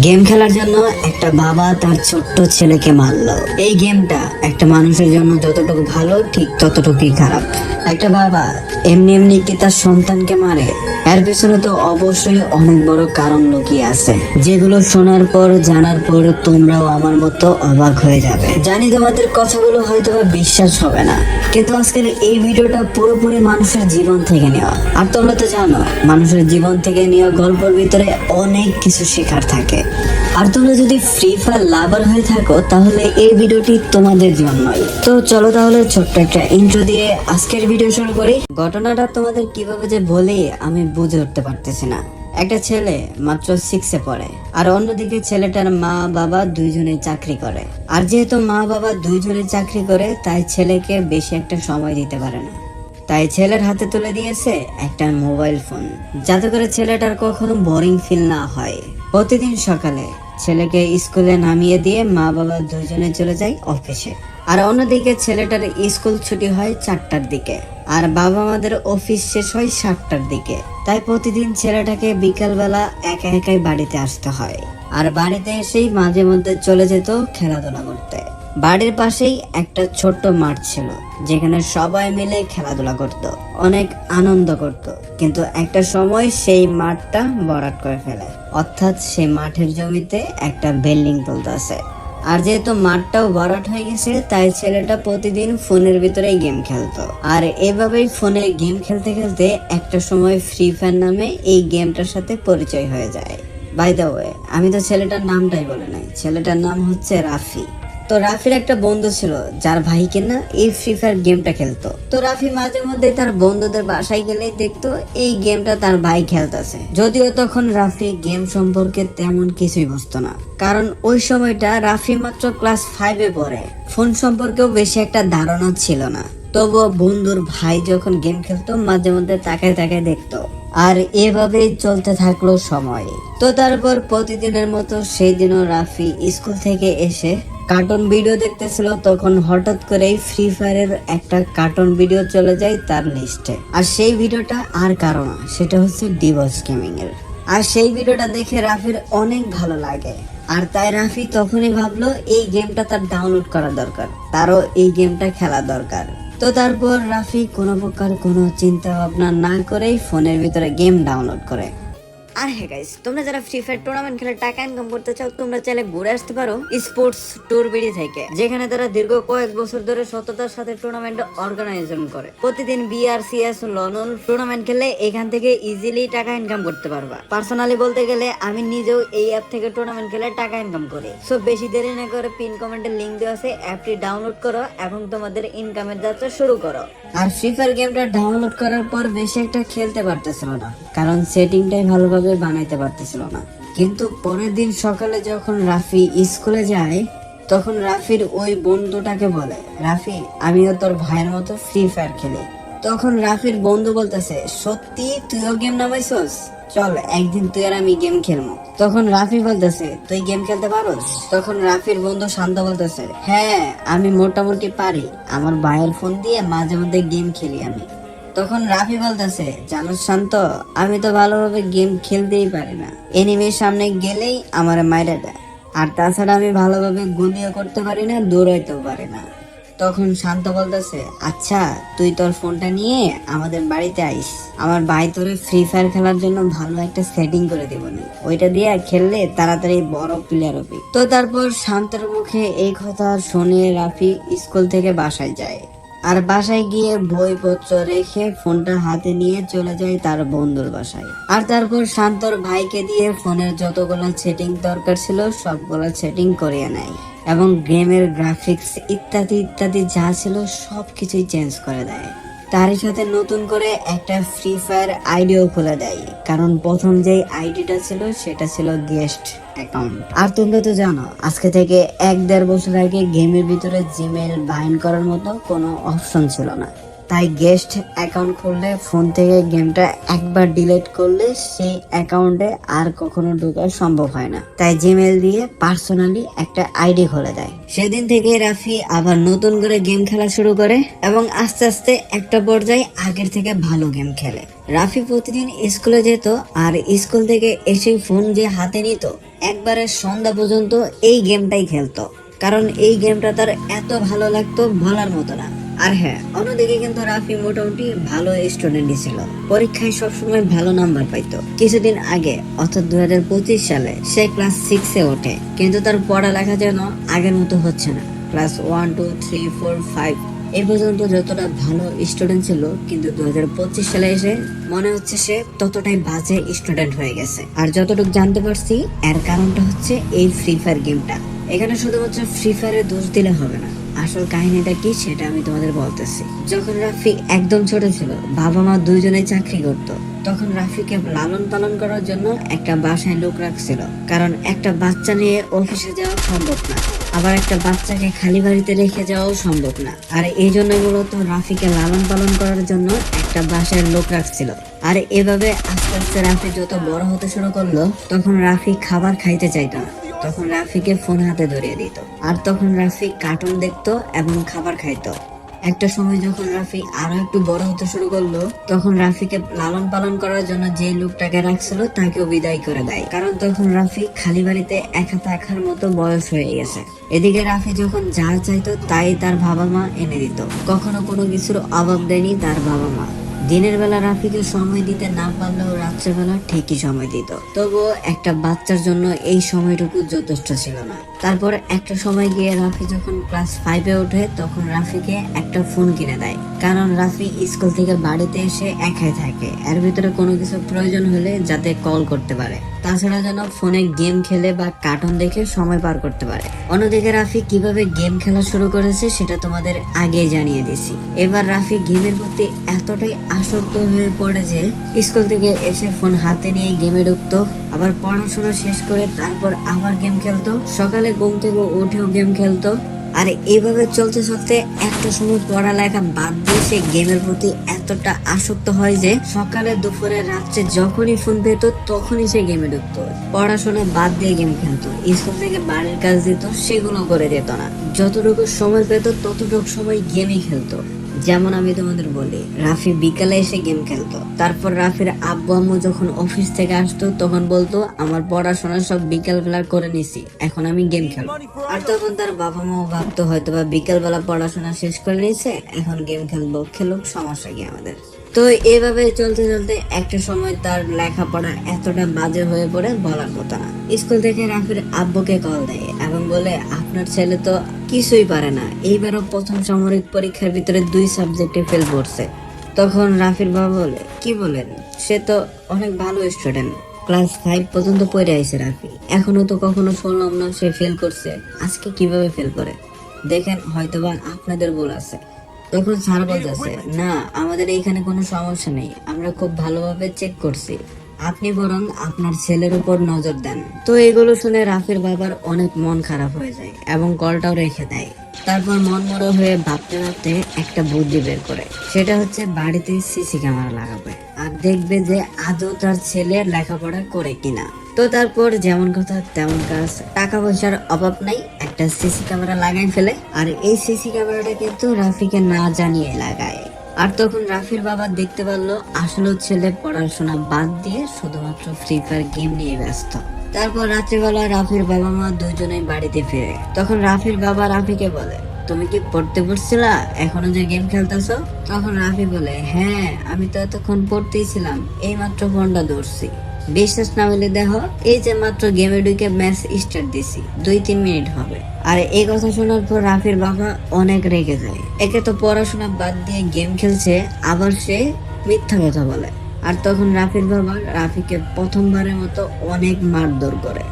Game খেলার জন্য একটা বাবা তার ছোট্ট ছেলেকে মারলো। এই গেমটা একটা মানুষের জন্য যতটুকু ভালো ঠিক ততটুকুই খারাপ। একটা বাবা এমনি এমনি কি তার সন্তানকে মারে? এর পেছনে তো অবশ্যই অনেক বড় কারণ লুকিয়ে আছে, যেগুলো শোনার পর জানার পর তোমরাও আমার মতো অবাক হয়ে যাবে। জানি তোমাদের কথাগুলো হয়তো বিশ্বাস হবে না, কিন্তু আজকের এই ভিডিওটা পুরোপুরি মানুষের জীবন থেকে নেওয়া। আর তোমরা তো জানো, মানুষের জীবন থেকে নেওয়া গল্পের ভিতরে অনেক কিছু শেখার থাকে। আর তোমরা যদি ফ্রি ফায়ার লাভার হয়ে থাকো তাহলে এই ভিডিওটি তোমাদের জন্যই। তো চলো তাহলে ছোট্ট একটা ইন্ট্রো দিয়ে আজকের ভিডিও শুরু করি। ঘটনাটা তোমাদের কিভাবে যে বলি আমি বুঝে উঠতে পারতেছি না। একটা ছেলে মাত্র 6-এ পড়ে, আর অন্যদিকে ছেলেটার মা বাবা দুইজনেই চাকরি করে। আর যেহেতু মা বাবা দুইজনেই চাকরি করে, তাই ছেলেকে বেশি একটা সময় দিতে পারে না। তাই ছেলের হাতে তুলে দিয়েছে একটা মোবাইল ফোন, যাতে করে ছেলেটার কখনো বোরিং ফিল না হয়। প্রতিদিন সকালে ছেলেকে স্কুলে নামিয়ে দিয়ে মা বাবা দুজনে চলে যায় অফিসে। আর অন্যদিকে ছেলেটার স্কুল ছুটি হয় 4টার দিকে, আর বাবা মাদের অফিস শেষ হয় 7টার দিকে। তাই প্রতিদিন ছেলেটাকে বিকালবেলা একা একাই বাড়িতে আসতে হয়। আর বাড়িতে এসেই মাঝে মধ্যে চলে যেত খেলাধুলা করতে। বাড়ির পাশেই একটা ছোট্ট মাঠ ছিল, যেখানে সবাই মিলে খেলাধুলা করত, অনেক আনন্দ করত। কিন্তু একটা সময় সেই মাঠটা ভরাট করে ফেলে, অর্থাৎ সেই মাঠের জমিতে একটা বিল্ডিং তুলতেছে। আর যেহেতু মাঠটাও ভরাট হয়ে গেছে, তাই ছেলেটা প্রতিদিন ফোনের ভিতরে গেম খেলতো। আর এভাবেই ফোনে গেম খেলতে খেলতে একটা সময় ফ্রি ফায়ার নামে এই গেমটার সাথে পরিচয় হয়ে যায়। বাই দ্য ওয়ে, আমি তো ছেলেটার নামটাই বলে নাই, ছেলেটার নাম হচ্ছে রাফি। তো রাফির একটা বন্ধু ছিল যার ভাই কিনা এই ফ্রি ফায়ার গেমটা খেলতো। তো রাফি মাঝে মধ্যে তার বন্ধুদের বাসায় গেলেই দেখতো এই গেমটা তার ভাই খেলতেছে। যদিও তখন রাফি গেম সম্পর্কে তেমন কিছুই বুঝতো না, কারণ ওই সময়টা রাফি মাত্র ক্লাস 5-এ পড়ে। ফোন সম্পর্কেও বেশি একটা ধারণা ছিল না। তবুও বন্ধুর ভাই যখন গেম খেলতো মাঝে মধ্যে তাকায় তাকায় দেখতো। আর এভাবেই চলতে থাকলো সময়। তো তারপর প্রতিদিনের মতো সেই দিনও রাফি স্কুল থেকে এসে কার্টুন ভিডিও দেখতেছিল। তখন হঠাৎ করেই ফ্রি ফায়ারের একটা কার্টুন ভিডিও চলে যায় তার লিস্টে। আর সেই ভিডিওটা আর কারো না, সেটা হচ্ছে ডিভোর্স গেমিং এর। আর সেই ভিডিওটা দেখে রাফির অনেক ভালো লাগে। আর তাই রাফি তখনই ভাবলো এই গেমটা তার ডাউনলোড করা দরকার, তারও এই গেমটা খেলা দরকার। তো তারপর রাফি কোনো প্রকার কোনো চিন্তা ভাবনা না করেই ফোনের ভিতরে গেম ডাউনলোড করে। আর হ্যাঁ গাইস, তোমরা যারা ফ্রি ফায়ার টুর্নামেন্ট খেলে টাকা ইনকাম করতে চাও, তোমরা চাইলে ঘুরে আসতে পারো স্পোর্টস ট্যুর বিডি থেকে, যেখানে তারা দীর্ঘ কয়েক বছর ধরে সততার সাথে টুর্নামেন্ট অর্গানাইজেশন করে। প্রতিদিন বিআরসিএস লনল টুর্নামেন্ট খেলে এখান থেকে ইজিলি টাকা ইনকাম করতে পারবা। পার্সোনালি বলতে গেলে আমি নিজেও এই অ্যাপ থেকে টুর্নামেন্ট খেলে টাকা ইনকাম করি। সো বেশি দেরি না করে পিন কমেন্টের লিংক দেওয়া আছে, অ্যাপটি ডাউনলোড করো এবং তোমাদের ইনকামের যাত্রা শুরু করো। আর ফ্রি ফায়ার গেমটা ডাউনলোড করার পর বেশি একটা খেলতে পারতেছিল না, কারণ সেটিংটাই ভালোভাবে বানাইতে পারতেছিল না। কিন্তু পরের দিন সকালে যখন রাফি স্কুলে যায়, তখন রাফির ওই বন্ধুটাকে বলে, রাফি আমিও তোর ভাইয়ের মতো ফ্রি ফায়ার খেলি। তখন রাফির বন্ধু বলতেছে, সত্যি তুইও গেম নামাইছস? চল একদিন তুই আর আমি গেম খেলবো। তখন রাফি বলতেছে, তুই গেম খেলতে পারোস? তখন রাফির বন্ধু শান্ত বলতেছে, হ্যাঁ আমি মোটামুটি পারি, আমার ভাইয়ের ফোন দিয়ে মাঝে মধ্যে গেম খেলি আমি। তখন রাফি বলতেছে, জানোস শান্ত, আমি তো ভালোভাবে গেম খেলতেই পারি না, এনিমির সামনে গেলেই আমার মাইরা দেয়। আর তাছাড়া আমি ভালোভাবে গুলিও করতে পারি না, দৌড়াইতেও পারি না। তখন শান্ত বলতেছে, আচ্ছা তুই তোর ফোনটা নিয়ে আমাদের বাড়িতে আইস, আমার ভাই তোরে ফ্রি ফায়ার খেলার জন্য ভালো একটা সেটিং করে দেবনি, ওইটা দিয়ে খেললে তাড়াতাড়ি বড় প্লেয়ার হবি। তো তারপর শান্তের মুখে এই কথা শুনে রাফি স্কুল থেকে বাসায় যায়। আর বাসায় গিয়ে বইপত্র রেখে ফোনটা হাতে নিয়ে চলে যায় তার বন্ধুর বাসায়। আর তারপর শান্তর ভাইকে দিয়ে ফোনের যতগুলো সেটিং দরকার ছিল সবগুলো সেটিং করিয়ে নেয় এবং গেমের গ্রাফিক্স ইত্যাদি ইত্যাদি যা ছিল সবকিছুই চেঞ্জ করে দেয়। তারই সাথে নতুন করে একটা ফ্রি ফায়ার আইডিও খুলে দেয়, কারণ প্রথম যেই আইডিটা ছিল সেটা ছিল গেস্ট অ্যাকাউন্ট। আর তোমরা তো জানো, আজকে থেকে 1-1.5 বছর আগে গেমের ভিতরে জিমেল বাইন্ড করার মতো কোনো অপশন ছিল না। তাই গেস্ট অ্যাকাউন্ট খুললে ফোন থেকে গেমটা একবার ডিলিট করলে সেই অ্যাকাউন্টে আর কখনো ঢোকা সম্ভব হয় না। তাই জিমেল দিয়ে পার্সোনালি একটা আইডি খুলে দেয়। সেদিন থেকে রাফি আবার নতুন করে গেম খেলা শুরু করে এবং আস্তে আস্তে একটা পর্যায়ে আগের থেকে ভালো গেম খেলে। রাফি প্রতিদিন স্কুলে যেত, আর স্কুল থেকে এসে ফোন যে হাতে নিত একবারে সন্ধ্যা পর্যন্ত এই গেমটাই খেলতো, কারণ এই গেমটা তার এত ভালো লাগতো বলার মতো না। আর হ্যাঁ, অন্যদিকে কিন্তু রাফি মোটামুটি ভালো স্টুডেন্টই ছিল, পরীক্ষায় সবসময় ভালো নাম্বার পাইতো। কিছুদিন আগে অর্থাৎ 2025 সালে সে ক্লাস 6-এ ওঠে, কিন্তু তার পড়ালেখা যেন আগের মতো হচ্ছে না। ক্লাস 1 2 3 4 5 এই পর্যন্ত যতটা ভালো স্টুডেন্ট ছিল, কিন্তু 2025 সালে এসে মনে হচ্ছে সে ততটাই বাজে স্টুডেন্ট হয়ে গেছে। আর যতটুকু জানতে পারছি এর কারণটা হচ্ছে এই ফ্রি ফায়ার গেমটা। এখানে শুধুমাত্র ফ্রি ফায়ারের দোষ দিলে হবে না, আসল কাহিনীটা কি সেটা আমি তোমাদের বলতেছি। যখন রাফি একদম ছোট ছিল, বাবা মা দুইজনেই চাকরি করত, তখন রাফিকে লালন পালন করার জন্য একটা বাসায় লোক রাখছিল, কারণ একটা বাচ্চা নিয়ে অফিসে যাওয়া সম্ভব না, আবার একটা বাচ্চাকে খালি বাড়িতে রেখে যাওয়াও সম্ভব না। আর এই জন্য মূলত রাফিকে লালন পালন করার জন্য একটা বাসায় লোক রাখছিল। আর এভাবে আস্তে আস্তে রাফি যত বড় হতে শুরু করলো, তখন রাফি খাবার খাইতে চাইতো না, তখন রাফিকে ফোন হাতে ধরিয়ে দিত। আর তখন রাফি কার্টুন দেখতো এবং খাবার খাইতো। একটা সময় যখন রাফি আরো একটু বড় হতে শুরু করলো, তখন রাফিকে লালন পালন করার জন্য যে লোকটাকে রাখছিল তাকেও বিদায় করে দেয়, কারণ তখন রাফি খালি বাড়িতে একা থাকার মতো বয়স হয়ে গেছে। এদিকে রাফি যখন যা চাইতো তাই তার বাবা মা এনে দিত, কখনো কোনো কিছুর অভাব দেয়নি তার বাবা মা। দিনের বেলা রাফিকে সময় দিতে না পারলেও রাত্রেবেলা ঠিকই সময় দিত, তবুও একটা বাচ্চার জন্য এই সময়টুকু যথেষ্ট ছিল না। তারপর একটা সময় গিয়ে রাফি যখন ক্লাস 5-এ ওঠে, তখন রাফিকে একটা ফোন কিনে দেয়, কারণ রাফি স্কুল থেকে বাড়িতে এসে একাই থাকে, এর ভিতরে কোনো কিছু প্রয়োজন হলে যাতে কল করতে পারে, তাছাড়া যেন ফোনে গেম খেলে বা কার্টুন দেখে সময় পার করতে পারে। অন্যদিকে রাফি কিভাবে গেম খেলা শুরু করেছে সেটা তোমাদের আগে জানিয়ে দিছি। এবার রাফি গেমের প্রতি এতটাই আসক্ত হয়ে পড়ে যে স্কুল থেকে এসে ফোন হাতে নিয়ে গেমে ঢুকতো, আবার পড়াশোনা শেষ করে তারপর আবার গেম খেলতো, সকালে ঘুম থেকে উঠেও গেম খেলতো। আর এইভাবে চলতে চলতে একটা সময় পড়ালেখা বাদ দিয়ে সে গেমের প্রতি এতটা আসক্ত হয় যে সকালে দুপুরে রাত্রে যখনই ফোন পেত তখনই সে গেমে ঢুকতো, পড়াশোনা বাদ দিয়ে গেম খেলতো, স্কুল থেকে বাড়ির কাজ দিত সেগুলো করে যেত না, যতটুকু সময় পেত ততটুকু সময় গেমই খেলতো। যেমন আমি তোমাদের বলি, রাফি বিকালে এসে গেম খেলতো, তারপর রাফির আব্বু আম্মু যখন অফিস থেকে আসতো তখন বলতো আমার পড়াশোনা সব বিকাল বেলা করে নিছি, এখন আমি গেম খেলবো। আর তখন তার বাবা মাও ভাবতো হয়তো বা বিকাল বেলা পড়াশোনা শেষ করে নিয়েছে, এখন গেম খেলবো, খেলুক, সমস্যা কি আমাদের। তো এভাবে চলতে চলতে একটা সময় তার লেখাপড়া এতটা বাজে হয়ে পড়ে বলার মতো না। স্কুল থেকে রাফির আব্বুকে কল দেয় এবং বলে আপনার ছেলে তো কিছুই পারে না, এইবারও প্রথম সামরিক পরীক্ষার ভিতরে 2 সাবজেক্টে ফেল করছে। তখন রাফির বাবা বলে কি বলেন, সে তো অনেক ভালো স্টুডেন্ট, ক্লাস 5 পর্যন্ত পড়ে আইছে রাফি, এখনো তো কখনো শুনলাম না সে ফেল করছে, আজকে কিভাবে ফেল করে, দেখেন হয়তোবা আপনাদের ভুল আছে। তখন স্যার বলতেছে না, আমাদের এখানে কোনো সমস্যা নেই, আমরা খুব ভালোভাবে চেক করছি, আপনি বরং আপনার ছেলের উপর নজর দেন। তো এগুলো শুনে রাফির বাবার অনেক মন খারাপ হয়ে যায় এবং কলটাও রেখে দেয়। তারপর মন মরা হয়ে ভাবতে ভাবতে একটা বুদ্ধি বের করে, সেটা হচ্ছে বাড়িতে সিসি ক্যামেরা লাগাবে আর দেখবে যে আদৌ তার ছেলে লেখাপড়া করে কিনা। তো তারপর যেমন কথা তেমন কাজ, টাকা পয়সার অভাব নাই, একটা সিসি ক্যামেরা লাগাই ফেলে। আর এই সিসি ক্যামেরাটা কিন্তু রাফিকে না জানিয়ে লাগায়। আর তখন রাফির বাবা দেখতে পারলো আসলে ছেলে পড়াশোনা বাদ দিয়ে শুধুমাত্র ফ্রি ফায়ার গেম নিয়ে ব্যস্ত। তারপর রাত্রিবেলা রাফির বাবা মা দুজনেই বাড়িতে ফিরে, তখন রাফির বাবা রাফিকে বলে তুমি কি পড়তে বসছিলা, এখনো যে গেম খেলতেছো? তখন রাফি বলে হ্যাঁ, আমি তো এতক্ষণ পড়তেই ছিলাম, এই মাত্র ফোনটা ধরছি। বিশ্বাস না হলে দেখো, এই যে মাত্র গেমে ঢুকে ম্যাচ স্টার্ট দিছি, 2-3 মিনিট হবে। আর এই কথা শোনার পর রাফির বাবা অনেক রেগে যায়, একে তো পড়াশোনা বাদ দিয়ে গেম খেলছে, আবার সে মিথ্যা কথা বলে। আর তখন রাফির বাবা রাফিকে প্রথমবারের মতো অনেক মারধর করে।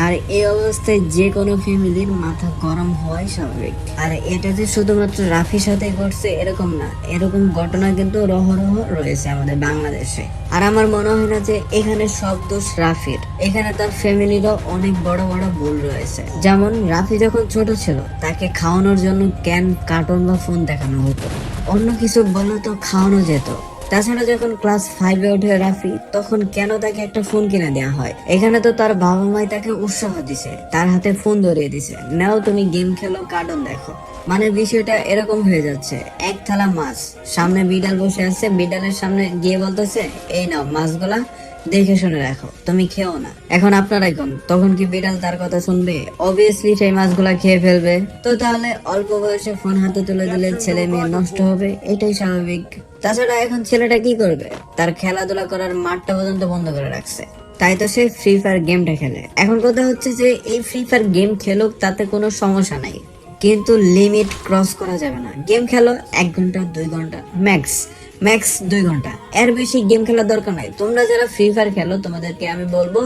আর এই অবস্থায় যে কোনো ফ্যামিলির মাথা গরম হওয়াই স্বাভাবিক। আর এটা যে শুধুমাত্র রাফির সাথে ঘটছে এরকম না, এরকম ঘটনা কিন্তু রহরহ রয়েছে আমাদের বাংলাদেশে। আর আমার মনে হয় না যে এখানে সব দোষ রাফির, এখানে তার ফ্যামিলিরও অনেক বড় বড় ভুল রয়েছে। যেমন রাফি যখন ছোট ছিল তাকে খাওয়ানোর জন্য ক্যান, কার্টুন বা ফোন দেখানো হতো, অন্য কিছু বললে তো খাওয়ানো যেত। তাছাড়া যখন ক্লাস 5-এ ওঠে রাফি, তখন কেন তাকে একটা ফোন কিনে দেওয়া হয়? এখানে তো তার বাবা মাই তাকে উৎসাহ দিছে, তার হাতে ফোন ধরিয়ে দিছে, নাও তুমি গেম খেলো, কার্টুন দেখো। মানে বিষয়টা এরকম হয়ে যাচ্ছে, এক থালা মাছ, সামনে বিড়াল বসে আছে, বিড়ালের সামনে গিয়ে বলতেছে এই নাও মাছগুলা, দেখে শুনে রাখো, তুমি খেও না। এখন আপনারাই কোন, তখন কি বিড়াল তার কথা শুনবে? অবভিয়াসলি সেই মাছগুলা খেয়ে ফেলবে। তো তাহলে অল্প বয়সে ফোন হাতে তুলে দিলে ছেলে মেয়ে নষ্ট হবে, এটাই স্বাভাবিক। তাছাড়া এখন ছেলেটা কি করবে? তার খেলাধুলা করার মাঠটা পর্যন্ত বন্ধ করে রাখছে, তাই তো সে ফ্রি ফায়ার গেমটা খেলে। এখন কথা হচ্ছে যে এই ফ্রি ফায়ার গেম খেলুক, তাতে কোনো সমস্যা নাই, কিন্তু লিমিট ক্রস করা যাবে না। গেম খেলো 1 ঘন্টা 2 ঘন্টা ম্যাক্স, ম্যাক্স 2 ঘন্টা, এর বেশি গেম খেলার দরকার নাই। তোমরা যারা ফ্রি ফায়ার খেলো তোমাদেরকে আমি বলবো,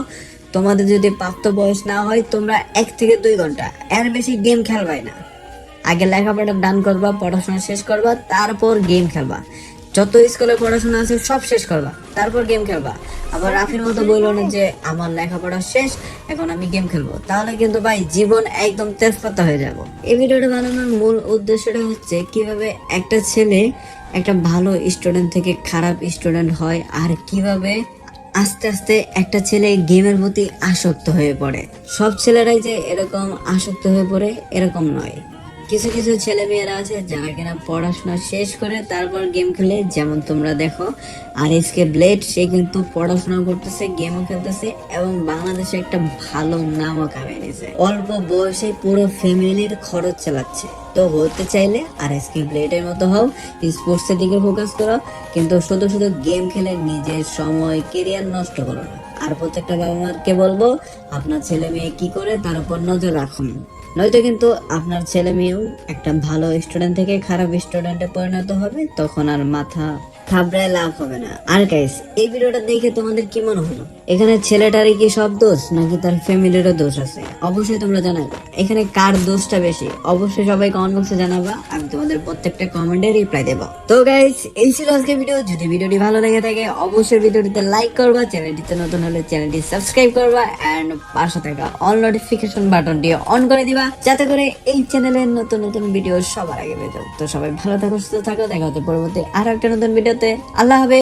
তোমাদের যদি প্রাপ্ত বয়স না হয় তোমরা 1 থেকে 2 ঘন্টা, এর বেশি গেম খেলবাই না। আগে লেখাপড়া ডান করবা, পড়াশোনা শেষ করবা, তারপর গেম খেলবা। যত স্কুলে পড়াশোনা আছে সব শেষ করবা, তারপর গেম খেলবা। আবার রাফির মতো বললো না যে আমার লেখাপড়া শেষ, এখন আমি গেম খেলবো, তাহলে কিন্তু ভাই জীবন একদম তেজপাতা হয়ে যাব। এই ভিডিওটা বানানোর মূল উদ্দেশ্যটা হচ্ছে কিভাবে একটা ছেলে একটা ভালো স্টুডেন্ট থেকে খারাপ স্টুডেন্ট হয়, আর কিভাবে আস্তে আস্তে একটা ছেলে গেমের প্রতি আসক্ত হয়ে পড়ে। সব ছেলেরাই যে এরকম আসক্ত হয়ে পড়ে এরকম নয়। কিছু কিছু ছেলে মেয়েরা আছে যারা কিনা পড়াশোনা শেষ করে তারপর গেম খেলে, যেমন তোমরা দেখো আর এস কে ব্লেড, সে কিন্তু পড়াশোনা করতেছে, গেমও খেলতেছে এবং বাংলাদেশে একটা ভালো নামও কামিয়ে নিয়েছে। অল্প বয়সে পুরো ফ্যামিলির খরচ চালাচ্ছে। তো হতে চাইলে আর এস কে ব্লেডের মতো হও, স্পোর্টসের দিকে ফোকাস করো, কিন্তু শুধু শুধু গেম খেলে নিজের সময় কেরিয়ার নষ্ট করো না। আর প্রত্যেকটা বাবা মাকে বলবো, আপনার ছেলে মেয়ে কি করে তার উপর নজর রাখুন, নয়তো কিন্তু আপনার ছেলে মেয়েও একটা ভালো স্টুডেন্ট থেকে খারাপ স্টুডেন্টে পরিণত হবে, তখন আর মাথা ঘাবড়ায় লাভ হবে না। আর গাইস, এই ভিডিওটা দেখে তোমাদের কি মনে হলো? এখানে ছেলেটারই কি সব দোষ নাকি তার ফ্যামিলিরও দোষ আছে? অবশ্যই তোমরা জানাবে এখানে কার দোষটা বেশি। অবশ্যই সবাই কমেন্ট বক্সে জানাবা, আমি তোমাদের প্রত্যেকটা কমেন্টে রিপ্লাই দেবো। তো গাইস, এই ছিল আজকে ভিডিও। যদি ভিডিওটি ভালো লেগে থাকে অবশ্যই ভিডিওটিতে লাইক করবা, চ্যানেলটিতে নতুন হলে চ্যানেলটি সাবস্ক্রাইব করবা এন্ড পাশে থাকা অল নোটিফিকেশন বাটনটি অন করে দিবা, যাতে করে এই চ্যানেলের নতুন নতুন ভিডিও সবার আগে পেয়ে যাও। তো সবাই ভালো থাকো, সুস্থ থাকো, দেখা হচ্ছে পরবর্তী আর একটা নতুন ভিডিওতে। আল্লাহ হাফেজ।